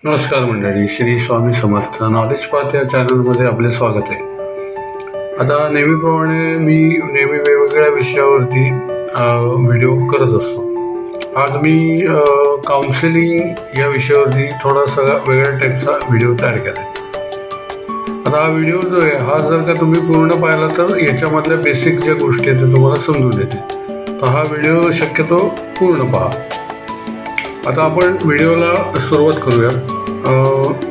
नमस्कार मंडळी, Shri Swami Samarth knowledge path या चॅनलमध्ये आपले स्वागत आहे. आता नेहमीप्रमाणे मी नेहमी वेगवेगळ्या विषयावरती व्हिडिओ करत असतो. आज मी काउन्सिलिंग या विषयावरती थोडासा वेगळ्या टाईपचा व्हिडिओ तयार केला आहे. आता हा व्हिडिओ जो आहे हा जर का तुम्ही पूर्ण पाहिला तर याच्यामधल्या बेसिक ज्या गोष्टी आहेत त्या तुम्हाला समजून येतील. तर हा व्हिडिओ शक्यतो पूर्ण पहा. आता आपण व्हिडिओला सुरुवात करूया.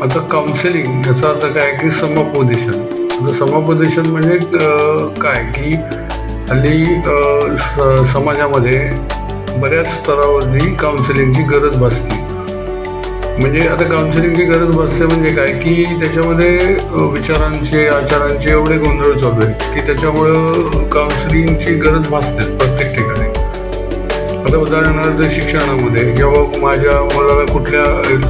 आता काउन्सिलिंग याचा अर्थ काय की समुपदेशन. आता समुपदेशन म्हणजे काय की हल्ली समाजामध्ये बऱ्याच स्तरावरती काउन्सिलिंगची गरज भासते. म्हणजे आता काउन्सिलिंगची गरज भासते म्हणजे काय की त्याच्यामध्ये विचारांचे आचारांचे एवढे गोंधळ चालू आहे की त्याच्यामुळं काउन्सिलिंगची गरज भासतेच प्रत्येक ठिकाणी. आता उदाहरणार्थ शिक्षणामध्ये किंवा माझ्या मुलाला कुठल्या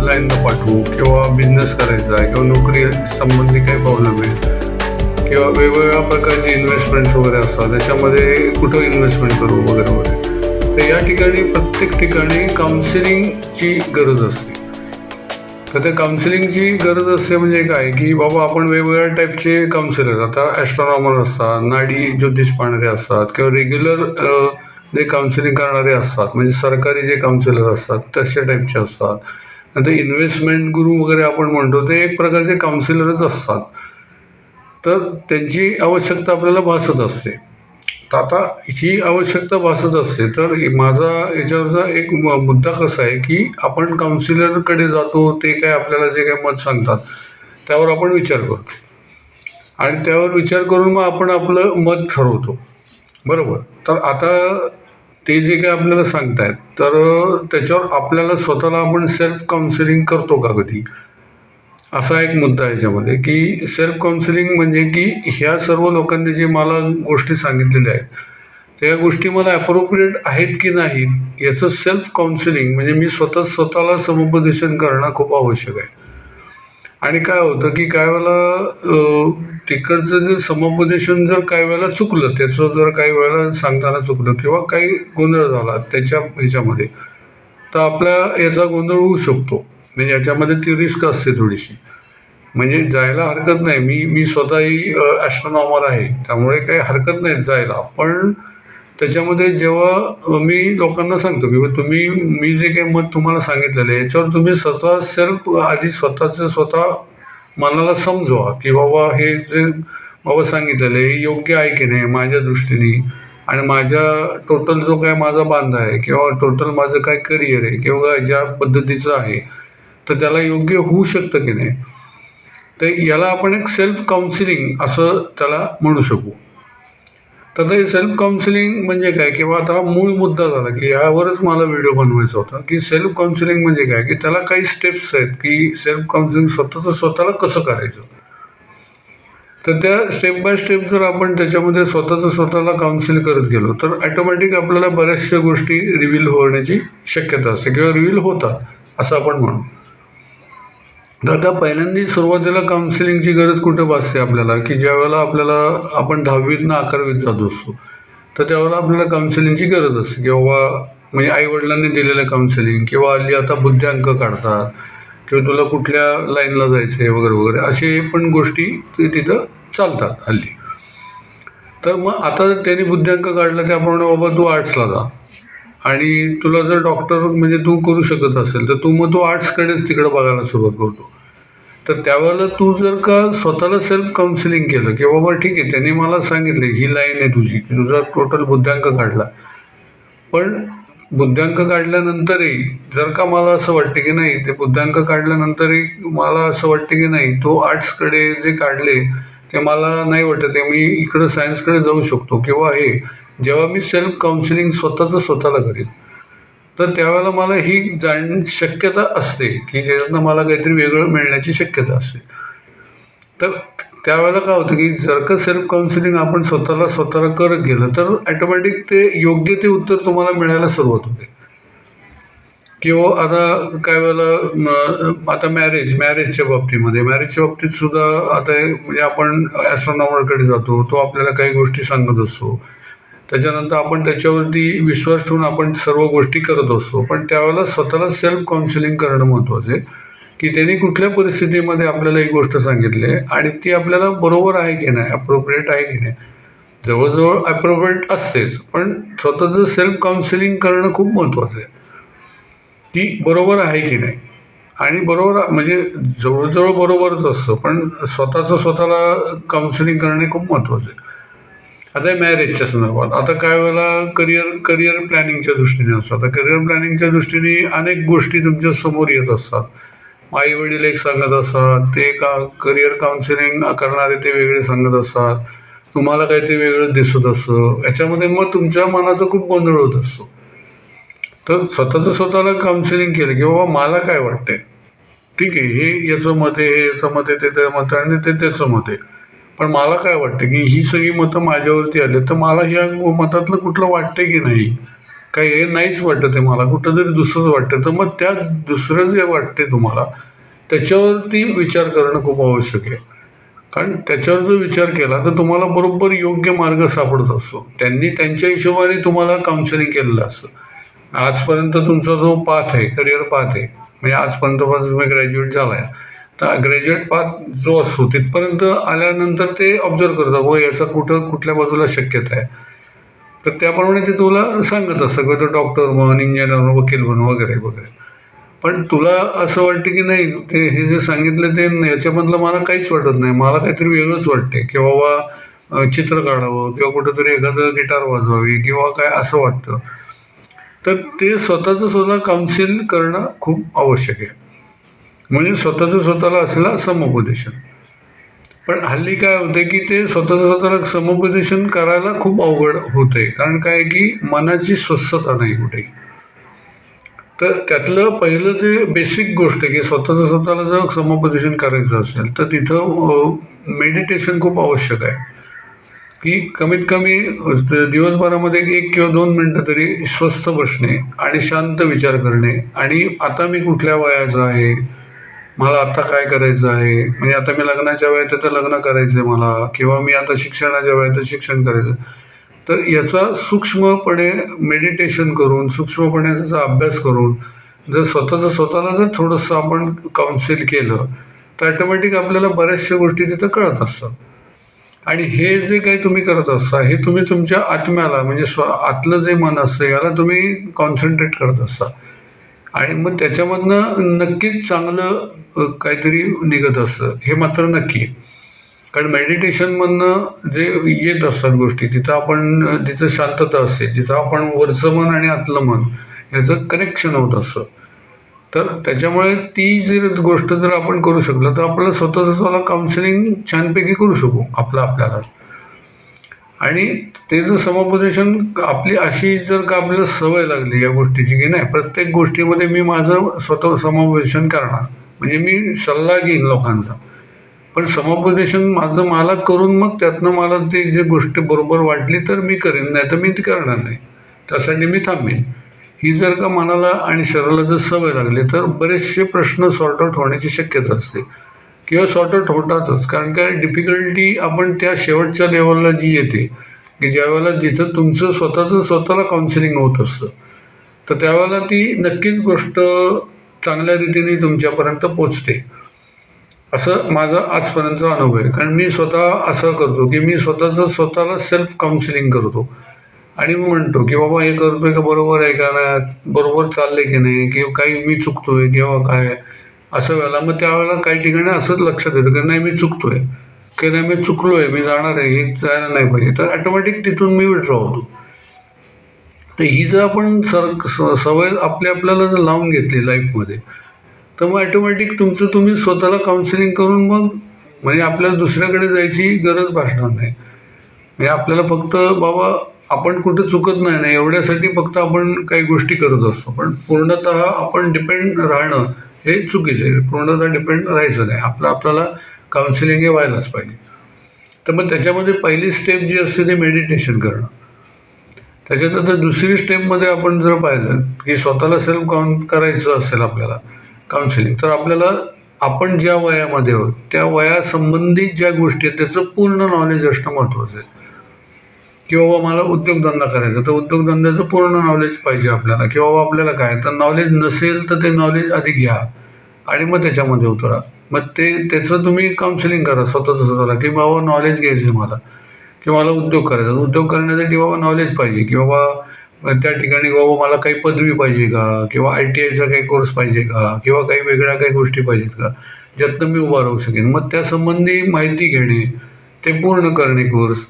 लाईनला पाठवू किंवा बिझनेस करायचा आहे किंवा नोकरी संबंधी काही प्रॉब्लेम आहे किंवा वेगवेगळ्या प्रकारचे इन्व्हेस्टमेंट्स वगैरे असतात त्याच्यामध्ये कुठं इन्व्हेस्टमेंट करू वगैरे वगैरे. तर या ठिकाणी प्रत्येक ठिकाणी काउन्सिलिंगची गरज असते. तर त्या काउन्सिलिंगची गरज असते म्हणजे काय की बाबा आपण वेगवेगळ्या टाईपचे काउन्सिलर, आता ॲस्ट्रॉनॉमर असतात, नाडी ज्योतिष पाहणारे असतात किंवा रेग्युलर जे काउन्सिलिंग करणारे असतात म्हणजे सरकारी जे काउन्सिलर असतात तशा टाईपचे असतात. नंतर इन्व्हेस्टमेंट गुरु वगैरे आपण म्हणतो ते एक प्रकारचे काउन्सिलरच असतात. तर त्यांची आवश्यकता आपल्याला भासत असते. तर आता ही आवश्यकता भासत असते तर माझा याच्यावरचा एक मुद्दा कसा आहे की आपण काउन्सिलरकडे जातो, ते काय आपल्याला जे काय मत सांगतात त्यावर आपण विचार करतो आणि त्यावर विचार करून मग आपण आपलं मत ठरवतो, बरोबर. तर आता ते जे काय आपल्याला सांगतायत तर त्याच्यावर आपल्याला स्वतःला आपण सेल्फ काउन्सिलिंग करतो का कधी, असा एक मुद्दा आहे याच्यामध्ये. की सेल्फ काउन्सिलिंग म्हणजे की ह्या सर्व लोकांनी जे मला गोष्टी सांगितलेल्या आहेत त्या गोष्टी मला ॲप्रोप्रिएट आहेत की नाहीत याचं सेल्फ काउन्सिलिंग म्हणजे मी स्वतःला समुपदेशन करणं खूप आवश्यक आहे. आणि काय होतं की काही वेळेला तिकडचं जे समुपदेशन जर काही वेळेला चुकलं, त्याचं जर काही वेळेला सांगताना चुकलं किंवा काही गोंधळ झाला त्याच्या ह्याच्यामध्ये तर आपल्या याचा गोंधळ होऊ शकतो. म्हणजे याच्यामध्ये ती रिस्क असते थोडीशी. म्हणजे जायला हरकत नाही, मी स्वतःही ॲस्ट्रॉनॉमर आहे त्यामुळे काही हरकत नाही जायला. पण त्याच्यामध्ये जेव्हा मी लोकांना सांगतो की मी जे काही मत तुम्हाला सांगितलेलं आहे याच्यावर तुम्ही स्वतः सेल्फ आधी स्वतः मनाला समजवा की बाबा हे जे बाबा सांगितलेलं आहे योग्य आहे की नाही माझ्या दृष्टीने आणि माझ्या टोटल जो काय माझा बांधा आहे किंवा टोटल माझं काय करिअर आहे किंवा ज्या पद्धतीचं आहे तर त्याला योग्य होऊ शकतं की नाही. तर याला आपण एक सेल्फ काउन्सिलिंग असं त्याला म्हणू शकू. तर हे सेल्फ काउन्सिलिंग म्हणजे काय किंवा आता मूळ मुद्दा झाला की यावरच मला व्हिडिओ बनवायचा होता की सेल्फ काउन्सिलिंग म्हणजे काय की त्याला काही स्टेप्स आहेत की सेल्फ काउन्सिलिंग स्वतःला कसं करायचं. तर त्या स्टेप बाय स्टेप जर आपण त्याच्यामध्ये स्वतःला काउन्सिल करत गेलो तर ॲटोमॅटिक आपल्याला बऱ्याचशा गोष्टी रिव्हील होण्याची शक्यता असते किंवा रिव्हील होतात असं आपण म्हणू. तर आता पहिल्यांदा सुरुवातीला काउन्सिलिंगची गरज कुठं भासते आपल्याला की ज्यावेळेला आपण 10वीतनं 11वीत जात असतो तर त्यावेळेला आपल्याला काउन्सिलिंगची गरज असते किंवा म्हणजे आईवडिलांनी दिलेलं काउन्सिलिंग किंवा हल्ली आता बुद्ध्यांक काढतात किंवा तुला कुठल्या लाईनला जायचं आहे वगैरे वगैरे असे पण गोष्टी तिथं चालतात हल्ली. तर मग आता त्यांनी बुद्ध्यांक काढला त्याप्रमाणे बाबा तू आर्ट्सला जा आणि तुला जर डॉक्टर म्हणजे तू करू शकत असेल तर मग तू आर्ट्सकडेच तिकडं बघायला सुरुवात करतो. तर त्यावेळेला तू जर का स्वतःला सेल्फ काउन्सिलिंग केलं की बाबा ठीक आहे त्यांनी मला सांगितलं ही लाईन आहे तुझी की तुझा टोटल बुद्ध्यांक काढला, पण बुद्ध्यांक काढल्यानंतरही जर का मला असं वाटतं की नाही ते बुद्ध्यांक काढल्यानंतरही मला असं वाटतं की नाही तो आर्ट्सकडे जे काढले ते मला नाही वाटत आहे, मी इकडं सायन्सकडे जाऊ शकतो किंवा हे जेव्हा मी सेल्फ काउन्सिलिंग स्वतःला करेल तर त्यावेळेला मला ही शक्यता असते की ज्याच्यातनं मला काहीतरी वेगळं मिळण्याची शक्यता असते. तर त्यावेळेला काय होतं की जर का सेल्फ काउन्सिलिंग आपण स्वतःला करत गेलं तर ॲटोमॅटिक ते योग्य ते उत्तर तुम्हाला मिळायला सुरुवात होते. किंवा आता काही वेळेला आता मॅरेजच्या बाबतीत सुद्धा आता म्हणजे आपण ॲस्ट्रॉनॉमरकडे जातो, तो आपल्याला काही गोष्टी सांगत असतो, त्याच्यानंतर आपण त्याच्यावरती विश्वास ठेवून आपण सर्व गोष्टी करत असतो. पण त्यावेळेला स्वतःला सेल्फ काउन्सिलिंग करणं महत्त्वाचं आहे की त्यांनी कुठल्या परिस्थितीमध्ये आपल्याला ही गोष्ट सांगितली आहे आणि ती आपल्याला बरोबर आहे की नाही, अप्रोप्रिएट आहे की नाही. जवळजवळ अप्रोप्रिएट असतेच, पण स्वतःचं सेल्फ काउन्सिलिंग करणं खूप महत्त्वाचं आहे की बरोबर आहे की नाही. आणि बरोबर म्हणजे जवळजवळ बरोबरच असतं, पण स्वतःला काउन्सिलिंग करणे खूप महत्त्वाचं आहे. आता मॅरेजच्या संदर्भात आता काय वेळेला करिअर प्लॅनिंगच्या दृष्टीने असतं. आता करिअर प्लॅनिंगच्या दृष्टीने अनेक गोष्टी तुमच्या समोर येत असतात. आई वडील एक सांगत असतात, ते करिअर काउन्सिलिंग करणारे ते वेगळे सांगत असतात, तुम्हाला काहीतरी वेगळं दिसत असतं. याच्यामध्ये मग तुमच्या मनाचा खूप गोंधळ होत असतो. तर स्वतःला काउन्सिलिंग केलं की बाबा मला काय वाटतंय, ठीक आहे, हे याचं मत आहे, हे याचं मत आहे, ते त्याचं मत आहे आणि ते त्याचं मत आहे. पण मला काय वाटतं की ही सगळी मतं माझ्यावरती आली, तर मला ह्या मतातलं कुठलं वाटतंय की नाही, काही हे नाहीच वाटतं आहे, मला कुठं तरी दुसरंच वाटतं. तर मग त्या दुसरं जे वाटते तुम्हाला त्याच्यावरती विचार करणं खूप आवश्यक आहे. कारण त्याच्यावर जर विचार केला तर तुम्हाला बरोबर योग्य मार्ग सापडत असतो. त्यांनी त्यांच्या हिशोबाने तुम्हाला काउन्सिलिंग केलेलं असतं. आजपर्यंत तुमचा जो पाथ आहे, करिअर पाथ आहे, म्हणजे आजपर्यंत तुम्ही ग्रॅज्युएट झाला आहे, तर ग्रॅज्युएट पाथ जो असतो तिथपर्यंत आल्यानंतर ते ऑब्झर्व करतात, व याचा कुठल्या बाजूला शक्यता आहे. तर त्याप्रमाणे ते तुला सांगत असतं की तो डॉक्टर म्हण, इंजिनियर, वकील म्हण, वगैरे वगैरे. पण तुला असं वाटतं की नाही, ते हे जे सांगितलं ते याच्यामधलं मला काहीच वाटत नाही, मला काहीतरी वेगळंच वाटते, की बाबा चित्र काढावं किंवा कुठंतरी एखादं गिटार वाजवावी किंवा काय असं वाटतं. तर ते स्वतःला काउन्सिल करणं खूप आवश्यक आहे. म्हणजे स्वतःला असलेला समुपदेशन. पण हल्ली काय होतं की ते स्वतःला समुपदेशन करायला खूप अवघड होतंय. कारण काय की मनाची स्वस्थता नाही कुठे. तर त्यातलं पहिलं जे बेसिक गोष्ट आहे की स्वतःला जर समुपदेशन करायचं असेल तर तिथं मेडिटेशन खूप आवश्यक आहे. की कमीत कमी दिवसभरामध्ये 1 किंवा 2 मिनटं तरी स्वस्थ बसणे आणि शांत विचार करणे आणि आता मी कुठल्या वयाचा आहे, मला आता काय करायचं आहे, म्हणजे आता मी लग्नाच्या वयात तर लग्न करायचं आहे मला, किंवा मी आता शिक्षणाच्या वयात शिक्षण करायचं. तर याचा सूक्ष्मपणे मेडिटेशन करून, सूक्ष्मपणे त्याचा अभ्यास करून जर स्वतःला जर थोडंसं आपण काउन्सिल केलं तर ॲटोमॅटिक आपल्याला बऱ्याचशा गोष्टी तिथं कळत असतात. आणि हे जे काही तुम्ही करत असता हे तुम्ही तुमच्या आत्म्याला, म्हणजे आतलं जे मन असतं याला तुम्ही कॉन्सन्ट्रेट करत असता आणि मग त्याच्यामधनं नक्कीच चांगलं काहीतरी निघत असतं, हे मात्र नक्की. कारण मेडिटेशनमधनं जे येत असतात गोष्टी जिथं शांतता असते, जिथं आपण वरचं मन आणि आतलं मन याचं कनेक्शन होत असतं. तर त्याच्यामुळे ती गोष्ट जर आपण करू शकलो तर आपल्याला स्वतःला काउन्सिलिंग छानपैकी करू शकू आपल्याला. आणि ते जर समुपदेशन आपली अशी जर का आपल्याला सवय लागली या गोष्टीची की नाही, प्रत्येक गोष्टीमध्ये मी माझं स्वतः समुपदेशन करणार, म्हणजे मी सल्ला घेईन लोकांचा, पण समुपदेशन माझं मला करून मग त्यातनं मला ती जी गोष्ट बरोबर वाटली तर मी करेन, नाही तर मी ती करणार नाही, त्यासाठी मी थांबेन. ही जर का मनाला आणि शरीराला जर सवय लागली तर बरेचसे प्रश्न सॉर्ट आउट होण्याची शक्यता असते किंवा सॉर्ट आउट होतातच. कारण काय डिफिकल्टी आपण त्या शेवटच्या लेवलला जी येते की ज्यावेळेला जिथं तुमचं स्वतःला काउन्सिलिंग होत असतं, तर त्यावेळेला ती नक्कीच गोष्ट चांगल्या रीतीने तुमच्यापर्यंत पोचते, असं माझा आजपर्यंतचा अनुभव आहे. कारण मी स्वतः असं करतो की मी स्वतःला सेल्फ काउन्सिलिंग करतो आणि मी म्हणतो की बाबा हे करतोय का बरोबर आहे का नाही, बरोबर चाललंय की नाही, किंवा काही मी चुकतोय किंवा काय, असं वेळेला मग त्यावेळेला काही ठिकाणी असंच लक्षात येतं की नाही मी चुकतोय, की नाही मी चुकलोय, मी जाणार आहे, हे जायला नाही पाहिजे, तर ॲटोमॅटिक तिथून मी विड्रॉ होतो. तर ही जर आपण सवय आपल्याला जर लावून घेतली लाईफमध्ये, तर मग ॲटोमॅटिक तुम्ही स्वतःला काउन्सिलिंग करून मग म्हणजे आपल्याला दुसऱ्याकडे जायची गरज भासणार नाही. म्हणजे आपल्याला फक्त बाबा आपण कुठं चुकत नाही ना एवढ्यासाठी फक्त आपण काही गोष्टी करत असतो, पण पूर्णतः आपण डिपेंड राहणं हे चुकीचं आहे. पूर्णतः डिपेंड राहायचं नाही, आपल्याला काउन्सिलिंग हे व्हायलाच पाहिजे. तर मग त्याच्यामध्ये पहिली स्टेप जी असते ते मेडिटेशन करणं. त्याच्यानंतर दुसरी स्टेपमध्ये आपण जर पाहिलं की स्वतःला सेल्फ करायचं असेल आपल्याला काउन्सिलिंग, तर आपल्याला आपण ज्या वयामध्ये आहोत त्या वयासंबंधित ज्या गोष्टी आहेत त्याचं पूर्ण नॉलेज असणं महत्त्वाचं आहे. की बाबा मला उद्योगधंदा करायचा, तर उद्योगधंद्याचं पूर्ण नॉलेज पाहिजे आपल्याला, की बाबा आपल्याला काय, तर नॉलेज नसेल तर ते नॉलेज आधी घ्या, आणि मग त्याच्यामध्ये उतरा. मग त्याचं तुम्ही काउन्सिलिंग करा स्वतःला, की बाबा नॉलेज घ्यायचं आहे मला, की मला उद्योग करायचा. उद्योग करण्यासाठी बाबा नॉलेज पाहिजे, की बाबा त्या ठिकाणी बाबा मला काही पदवी पाहिजे का, किंवा ITIचा काही कोर्स पाहिजे का, किंवा काही वेगळ्या काही गोष्टी पाहिजेत का, ज्यातनं मी उभा राहू शकेन. मग त्यासंबंधी माहिती घेणे, ते पूर्ण करणे कोर्स,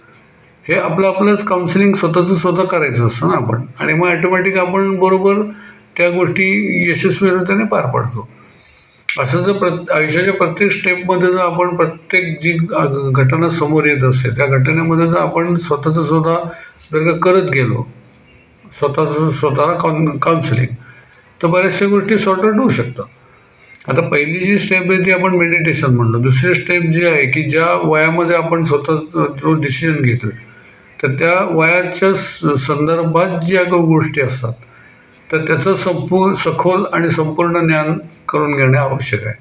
हे आपलंच काउन्सिलिंग स्वतः करायचं असतं ना आपण. आणि मग ॲटोमॅटिक आपण बरोबर त्या गोष्टी यशस्वीरित्याने पार पाडतो. असं जर आयुष्याच्या प्रत्येक स्टेपमध्ये जर आपण प्रत्येक जी घटना समोर येत असते त्या घटनेमध्ये जर आपण स्वतः जर का करत गेलो, स्वतःला काउन्सिलिंग, तर बऱ्याचशा गोष्टी सॉर्ट आउट होऊ शकतात. आता पहिली जी स्टेप आहे ती आपण मेडिटेशन म्हणतो. दुसरी स्टेप जी आहे की ज्या वयामध्ये आपण स्वतः जो डिसिजन घेतोय, तर त्या वयाच्या संदर्भात ज्या काही गोष्टी असतात तर त्याचं सखोल आणि संपूर्ण ज्ञान करून घेणे आवश्यक आहे.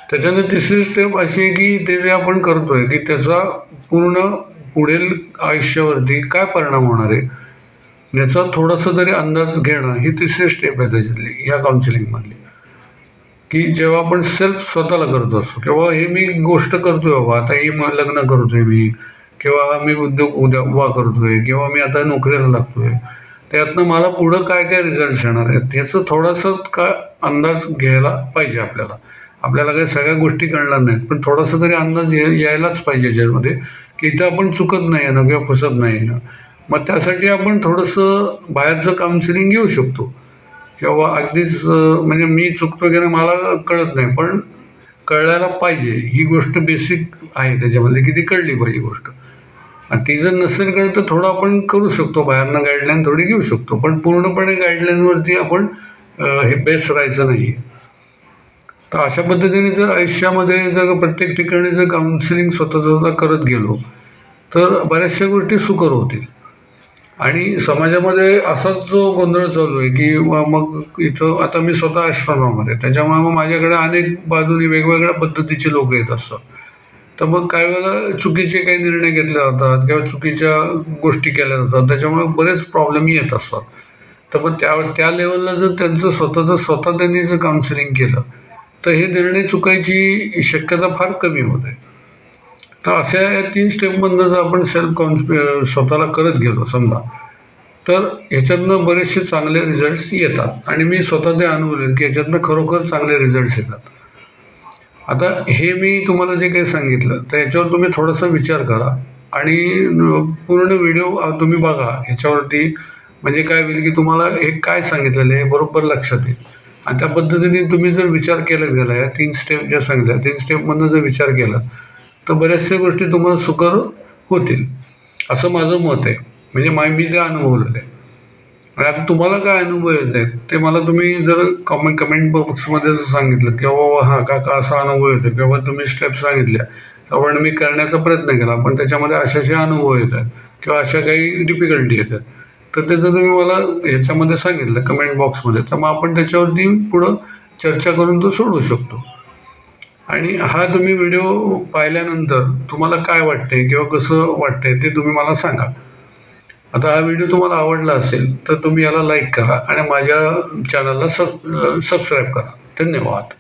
त्याच्यानंतर तिसरी स्टेप अशी आहे की ते जे आपण करतोय की त्याचा पूर्ण पुढील आयुष्यावरती काय परिणाम होणार आहे याचा थोडासा तरी अंदाज घेणं, ही तिसरी स्टेप आहे त्याच्यातली, या काउन्सिलिंगमधली. की जेव्हा आपण सेल्फ स्वतःला करत असतो, किंवा हे मी गोष्ट करतोय बाबा, आता ही लग्न करतोय मी, किंवा मी उद्योग उभा करतोय, किंवा मी आता नोकरीला लागतोय, त्यातनं मला पुढं काय काय रिझल्ट येणार आहेत ह्याचं थोडासा काय अंदाज घ्यायला पाहिजे आपल्याला. आपल्याला काही सगळ्या गोष्टी कळणार नाहीत, पण थोडासा तरी अंदाज यायलाच पाहिजे ज्यामध्ये की इथं आपण चुकत नाही ना किंवा फसत नाही ना. मग त्यासाठी आपण थोडंसं बाहेरचं काउन्सिलिंग घेऊ शकतो, किंवा अगदीच म्हणजे मी चुकतो की नाही मला कळत नाही, पण कळायला पाहिजे ही गोष्ट बेसिक आहे त्याच्यामध्ये, की ती कळली पाहिजे गोष्ट. आणि ती जर नसेल कळत तर थोडं आपण करू शकतो, बाहेरनं गाईडलाईन थोडी घेऊ शकतो, पण पूर्णपणे गाईडलाईनवरती आपण हे बेस्ट राहायचं नाही आहे. तर अशा पद्धतीने जर आयुष्यामध्ये जर प्रत्येक ठिकाणी जर काउन्सिलिंग स्वतः करत गेलो तर बऱ्याचशा गोष्टी सुकर होतील. आणि समाजामध्ये असाच जो गोंधळ चालू आहे की मग इथं आता मी स्वतः आश्रमामध्ये, त्याच्यामुळे मग माझ्याकडे अनेक बाजूनी वेगवेगळ्या पद्धतीचे लोक येत असतात. तर मग काही वेळेला चुकीचे काही निर्णय घेतले जातात किंवा चुकीच्या गोष्टी केल्या जातात, त्याच्यामुळे बरेच प्रॉब्लेम येत असतात. तर मग त्या लेवलला जर त्यांचं स्वतः त्यांनी जर काउन्सिलिंग केलं तर हे निर्णय चुकायची शक्यता फार कमी होते. तर अशा या 3 स्टेपमधनं जर आपण स्वतःला करत गेलो समजा, तर ह्याच्यातनं बरेचसे चांगले रिझल्ट्स येतात. आणि मी स्वतः ते अनुभवले की ह्याच्यातनं खरोखर चांगले रिझल्ट्स येतात. आता हे मी तुम्हाला जे काही सांगितलं तर याच्यावर तुम्ही थोडासा विचार करा आणि पूर्ण व्हिडिओ तुम्ही बघा. ह्याच्यावरती म्हणजे काय होईल की तुम्हाला हे काय सांगितलेलं आहे बरोबर लक्षात येईल. आणि त्या पद्धतीने तुम्ही जर विचार केला गेला, या 3 स्टेप ज्या सांगितल्या 3 स्टेपमधनं जर विचार केला तर बऱ्याचशा गोष्टी तुम्हाला सुकर होतील, असं माझं मत आहे. म्हणजे मी ते अनुभवलेलं आहे. आणि आता तुम्हाला काय अनुभव येत आहेत ते मला तुम्ही जर कमेंट बॉक्समध्ये जर सांगितलं की बाबा हां का असा अनुभव येतो, किंवा तुम्ही स्टेप सांगितल्या त्यामुळे मी करण्याचा प्रयत्न केला पण त्याच्यामध्ये असे अनुभव येतात किंवा अशा काही डिफिकल्टी येतात, तर त्याचं तुम्ही मला ह्याच्यामध्ये सांगितलं कमेंट बॉक्समध्ये, तर मग आपण त्याच्यावरती पुढं चर्चा करून तो सोडवू शकतो. आणि हा तुम्ही व्हिडिओ पाहिल्यानंतर तुम्हाला काय वाटतंय किंवा कसं वाटतंय ते तुम्ही मला सांगा. आता हा व्हिडिओ तुम्हाला आवडला असेल तर तुम्ही याला लाईक करा आणि माझ्या चॅनलला सबस्क्राईब करा. धन्यवाद.